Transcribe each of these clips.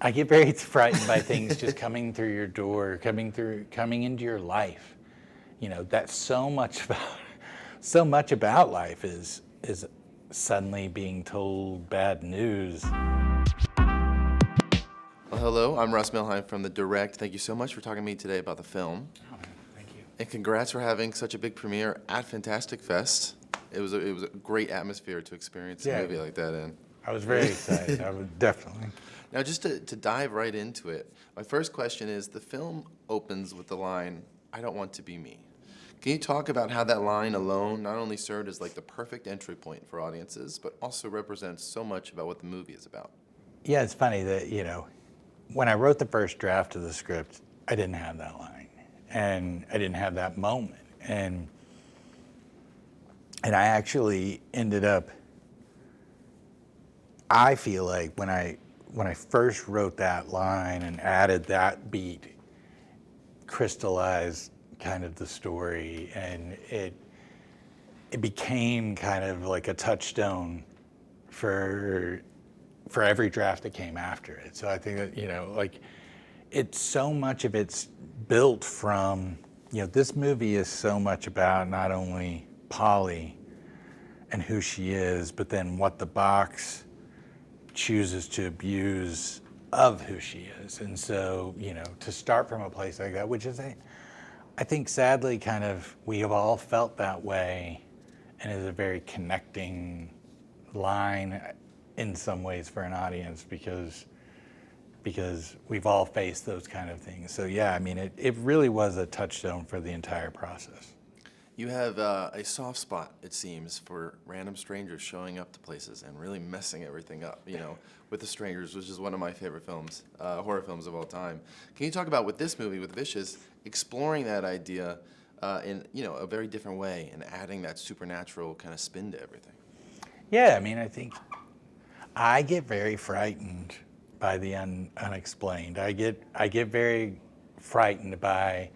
I get very frightened by things just coming through your door, coming into your life. That's so much about life is suddenly being told bad news. Well, hello, I'm Russ Milheim from The Direct. Thank you so much for talking to me today about the film. Oh, thank you. And congrats for having such a big premiere at Fantastic Fest. It was a great atmosphere to experience a movie like that in. I was very excited. I would definitely. Now, just to dive right into it, my first question is, the film opens with the line, "I don't want to be me." Can you talk about how that line alone not only served as like the perfect entry point for audiences, but also represents so much about what the movie is about? Yeah, it's funny that, when I wrote the first draft of the script, I didn't have that line. And I didn't have that moment. And I actually ended up, I feel like when I first wrote that line and added that beat, crystallized kind of the story, and it became kind of like a touchstone for every draft that came after it. So I think that, it's so much of it's built from, this movie is so much about not only Polly and who she is, but then what the box chooses to abuse of who she is. And so, to start from a place like that, which is I think sadly kind of, we have all felt that way, and is a very connecting line in some ways for an audience because we've all faced those kind of things. So yeah, I mean, it really was a touchstone for the entire process. You have a soft spot, it seems, for random strangers showing up to places and really messing everything up, with The Strangers, which is one of my favorite films, horror films of all time. Can you talk about, with this movie, with Vicious, exploring that idea in, a very different way and adding that supernatural kind of spin to everything? Yeah, I mean, I think I get very frightened by the unexplained. I get very frightened by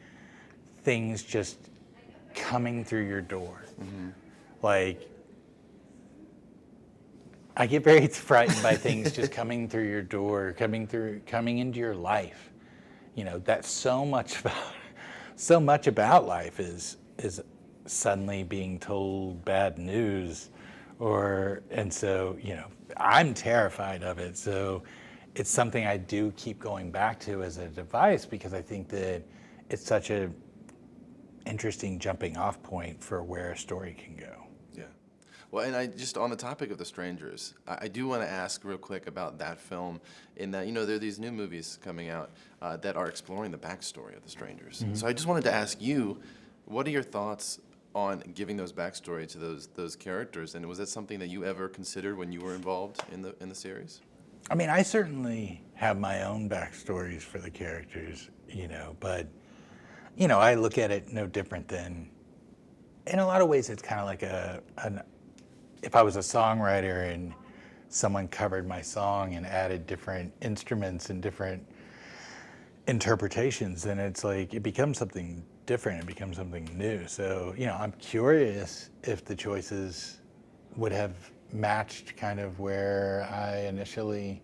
things just coming through your door. Mm-hmm. Like, I get very frightened by things just coming through your door, coming into your life. That's so much about life is suddenly being told bad news, and so I'm terrified of it. So it's something I do keep going back to as a device, because I think that it's such a interesting jumping off point for where a story can go. Yeah. Well, and I just, on the topic of The Strangers, I do want to ask real quick about that film, in that, there are these new movies coming out that are exploring the backstory of The Strangers. Mm-hmm. So I just wanted to ask you, what are your thoughts on giving those backstory to those characters, and was that something that you ever considered when you were involved in the series? I mean, I certainly have my own backstories for the characters, but I look at it no different than, in a lot of ways, it's kind of like if I was a songwriter and someone covered my song and added different instruments and different interpretations, then it's like, it becomes something different, it becomes something new. So, I'm curious if the choices would have matched kind of where I initially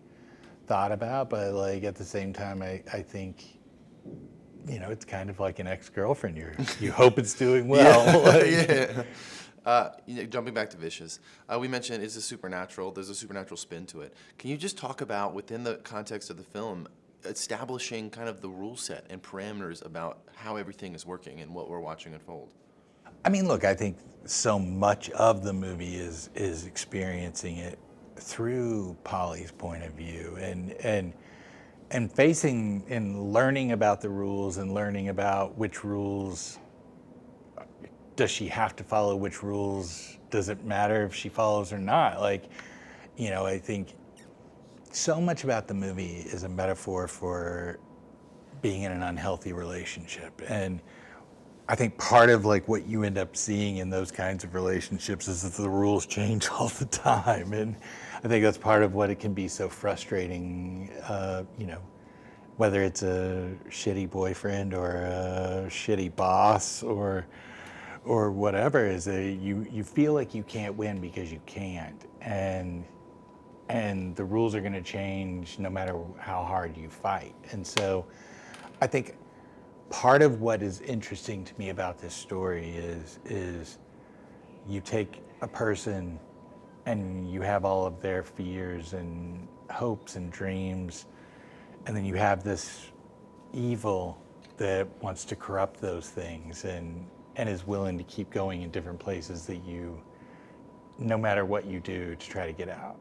thought about, but like at the same time, I think, it's kind of like an ex-girlfriend. You hope it's doing well. Yeah. Jumping back to Vicious, we mentioned it's supernatural. There's a supernatural spin to it. Can you just talk about, within the context of the film, establishing kind of the rule set and parameters about how everything is working and what we're watching unfold? I mean, look, I think so much of the movie is experiencing it through Polly's point of view, and facing and learning about the rules, and learning about which rules does she have to follow, which rules does it matter if she follows or not. Like, I think so much about the movie is a metaphor for being in an unhealthy relationship. And I think part of like what you end up seeing in those kinds of relationships is that the rules change all the time. And I think that's part of what it can be so frustrating, whether it's a shitty boyfriend or a shitty boss or whatever, is you feel like you can't win because you can't. And and the rules are going to change no matter how hard you fight. And so I think part of what is interesting to me about this story is you take a person and you have all of their fears and hopes and dreams, and then you have this evil that wants to corrupt those things and is willing to keep going in different places that you, no matter what you do, to try to get out.